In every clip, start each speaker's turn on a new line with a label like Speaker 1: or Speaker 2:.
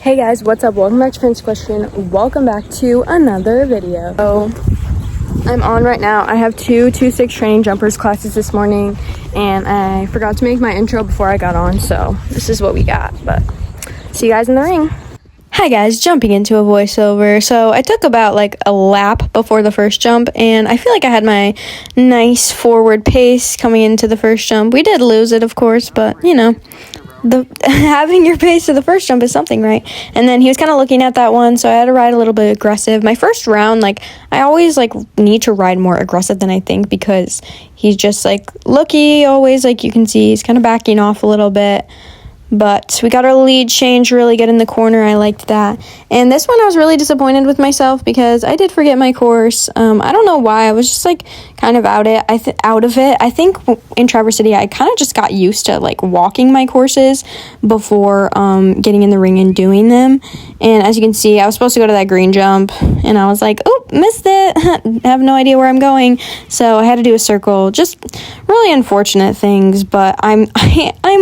Speaker 1: Hey guys, what's up? Welcome back to Fence Question. Welcome back to another video. So I'm on right now. I have two 2-6 training jumpers classes this morning, and I forgot to make my intro before I got on, so this is what we got. But see you guys in the ring.
Speaker 2: Hi guys, jumping into a voiceover. So I took about like a lap before the first jump, and I feel like I had my nice forward pace coming into the first jump. We did lose it, of course, but you know, having your pace to the first jump is something, right? And then he was kind of looking at that one, so I had to ride a little bit aggressive. My first round, like, I always like need to ride more aggressive than I think, because he's just like looky always, like you can see he's kind of backing off a little bit. But we got our lead change really good in the corner. I liked that. And this one I was really disappointed with myself because I did forget my course. I don't know why. I was just like kind of out of it. I think in Traverse City I kind of just got used to like walking my courses before getting in the ring and doing them. And as you can see, I was supposed to go to that green jump and I was like, oh, missed it. I have no idea where I'm going. So I had to do a circle. Just really unfortunate things, but I'm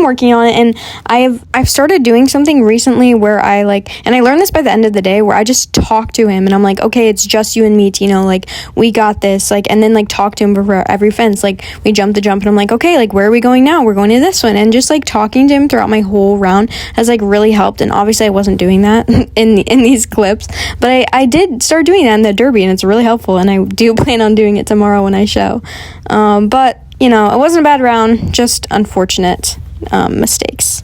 Speaker 2: working on it, and I've started doing something recently where I learned this by the end of the day, where I just talk to him and I'm like, okay, it's just you and me, Tino, like we got this, like, and then like talk to him before every fence. Like we jump the jump and I'm like, okay, like where are we going now? We're going to this one. And just like talking to him throughout my whole round has like really helped. And obviously I wasn't doing that in these clips, but I did start doing that in the derby, and it's really helpful, and I do plan on doing it tomorrow when I show. But you know, it wasn't a bad round, just unfortunate mistakes.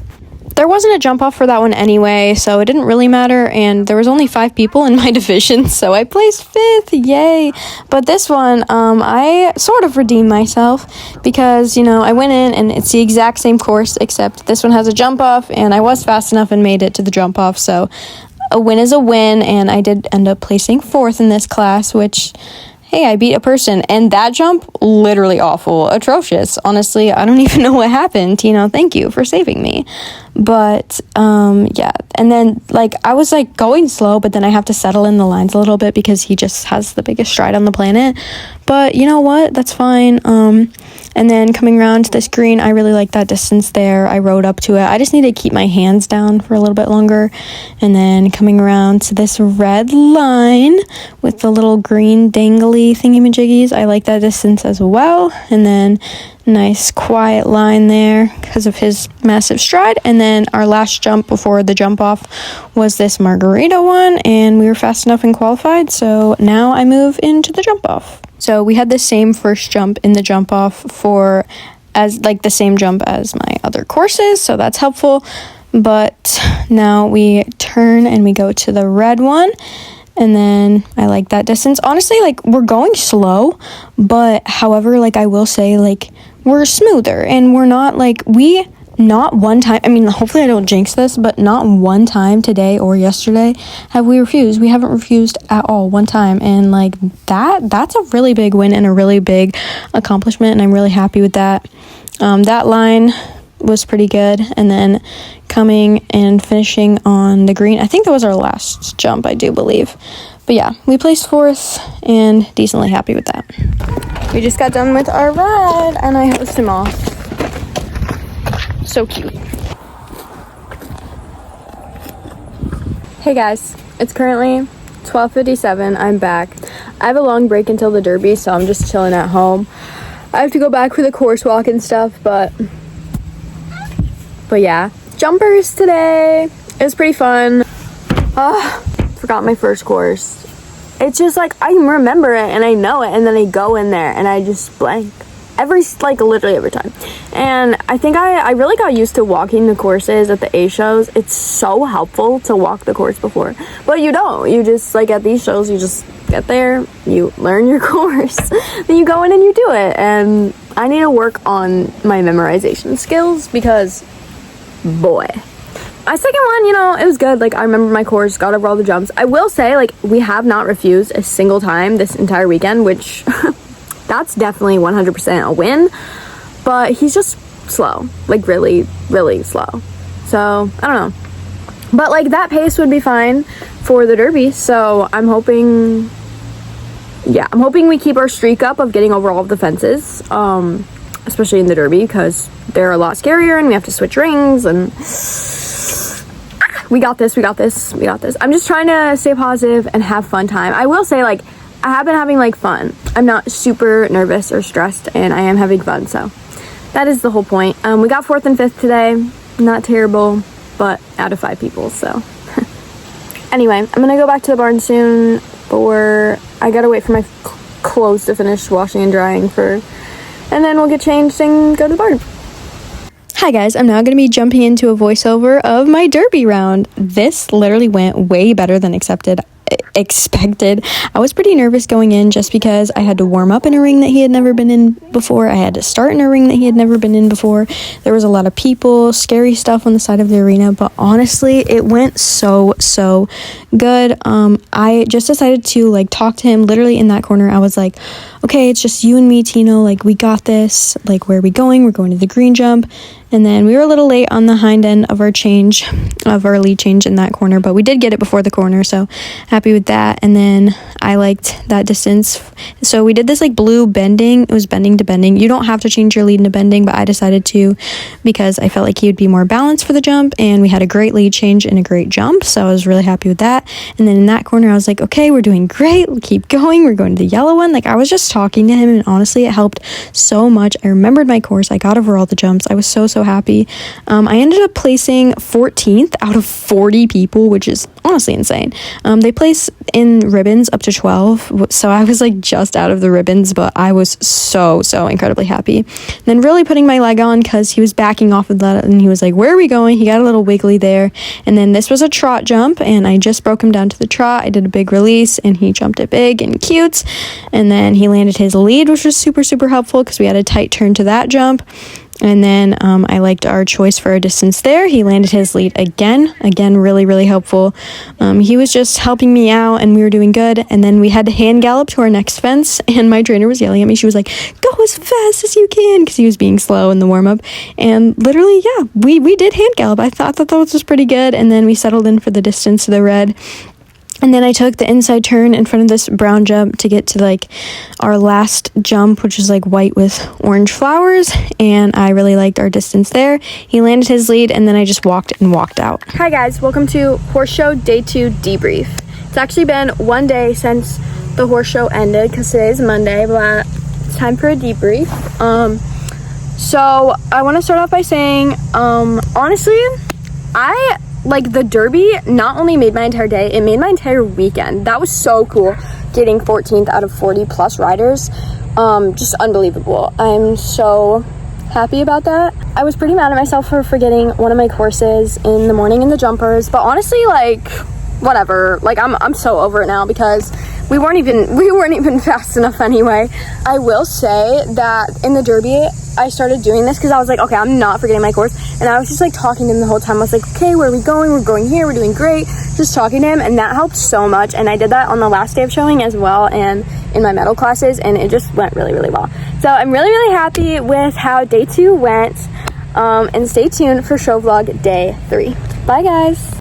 Speaker 2: There wasn't a jump off for that one anyway, so it didn't really matter, and there was only 5 people in my division, so I placed 5th, yay! But this one, I sort of redeemed myself, because, you know, I went in, and it's the exact same course, except this one has a jump off, and I was fast enough and made it to the jump off, so a win is a win, and I did end up placing 4th in this class, which, hey, I beat a person, and that jump, literally awful, atrocious. Honestly, I don't even know what happened. Tino, thank you for saving me. But, yeah, and then, like, I was, like, going slow, but then I have to settle in the lines a little bit because he just has the biggest stride on the planet. But you know what? That's fine. And then coming around to this green, I really like that distance there. I rode up to it. I just need to keep my hands down for a little bit longer. And then coming around to this red line with the little green dangly thingy-majiggies. I like that distance as well. And then nice quiet line there because of his massive stride. And then our last jump before the jump off was this margarita one, and we were fast enough and qualified, so now I move into the jump off. So we had the same first jump in the jump off as the same jump as my other courses, so that's helpful. But now we turn and we go to the red one. And then I like that distance. Honestly, like, we're going slow, but however, like, I will say, like, we're smoother, and we're not, like, not one time, I mean, hopefully I don't jinx this, but not one time today or yesterday have we refused. We haven't refused at all one time, and, like, that's a really big win and a really big accomplishment, and I'm really happy with that. That line was pretty good, and then coming and finishing on the green, I think that was our last jump, I do believe. But yeah, we placed 4th and decently happy with that. We just got done with our ride, and I hosed him off. So cute. Hey guys, it's currently 12:57. I'm back. I have a long break until the derby, so I'm just chilling at home. I have to go back for the course walk and stuff, but yeah, jumpers today. It was pretty fun. Forgot my first course. It's just like I remember it and I know it, and then I go in there and I just blank literally every time. And I think I really got used to walking the courses at the A shows. It's so helpful to walk the course before, but you don't. You just, like, at these shows, you just get there, you learn your course, then you go in and you do it. And I need to work on my memorization skills because, boy. My second one, you know, it was good. Like, I remember my course, got over all the jumps. I will say, like, we have not refused a single time this entire weekend, which that's definitely 100% a win. But he's just slow, like, really, really slow. So, I don't know. But, like, that pace would be fine for the derby. So, I'm hoping we keep our streak up of getting over all of the fences, especially in the derby, because they're a lot scarier and we have to switch rings and
Speaker 1: we got this. I'm just trying to stay positive and have fun time. I will say, like, I have been having, like, fun. I'm not super nervous or stressed, and I am having fun, so that is the whole point. We got 4th and 5th today. Not terrible, but out of 5 people, so. Anyway, I'm gonna go back to the barn soon, I gotta wait for my clothes to finish washing and drying and then we'll get changed and go to the barn.
Speaker 2: Hi guys, I'm now going to be jumping into a voiceover of my derby round. This literally went way better than expected. I was pretty nervous going in just because I had to warm up in a ring that he had never been in before. I had to start in a ring that he had never been in before. There was a lot of people, scary stuff on the side of the arena, but honestly, it went so good. I just decided to like talk to him literally in that corner. I was like, okay, it's just you and me, Tino, like we got this. Like, where are we going? We're going to the green jump. And then we were a little late on the hind end of our lead change in that corner, but we did get it before the corner, so happy with that. And then I liked that distance. So we did this like blue bending. It was bending to bending. You don't have to change your lead into bending, but I decided to because I felt like he would be more balanced for the jump, and we had a great lead change and a great jump, so I was really happy with that. And then in that corner, I was like, okay, we're doing great. We'll keep going. We're going to the yellow one. Like, I was just talking to him, and honestly, it helped so much. I remembered my course. I got over all the jumps. I was so happy. I ended up placing 14th out of 40 people, which is honestly insane. They place in ribbons up to 12, so I was like just out of the ribbons, but I was so incredibly happy. And then really putting my leg on because he was backing off of that, and he was like, where are we going? He got a little wiggly there. And then this was a trot jump, and I just broke him down to the trot. I did a big release, and he jumped it big and cute. And then he landed his lead, which was super helpful because we had a tight turn to that jump. And then I liked our choice for a distance there. He landed his lead again, really helpful. He was just helping me out, and we were doing good. And then we had to hand gallop to our next fence, and my trainer was yelling at me. She was like, go as fast as you can, because he was being slow in the warm-up. And literally, yeah, we did hand gallop. I thought that was pretty good. And then we settled in for the distance to the red. And then I took the inside turn in front of this brown jump to get to like our last jump, which is like white with orange flowers. And I really liked our distance there. He landed his lead, and then I just walked out.
Speaker 1: Hi guys, welcome to Horse Show Day 2 debrief. It's actually been one day since the horse show ended because today is Monday, but it's time for a debrief. So I want to start off by saying, honestly, like the derby not only made my entire day, it made my entire weekend. That was so cool, getting 14th out of 40 plus riders. Just unbelievable. I'm so happy about that. I was pretty mad at myself for forgetting one of my courses in the morning in the jumpers, but honestly, like, whatever. Like, I'm so over it now because we weren't even fast enough anyway. I will say that in the derby, I started doing this because I was like, okay, I'm not forgetting my course. And I was just like talking to him the whole time. I was like, okay, where are we going? We're going here. We're doing great. Just talking to him. And that helped so much. And I did that on the last day of showing as well, and in my medal classes. And it just went really well. So I'm really happy with how day 2 went. And stay tuned for show vlog day 3. Bye guys.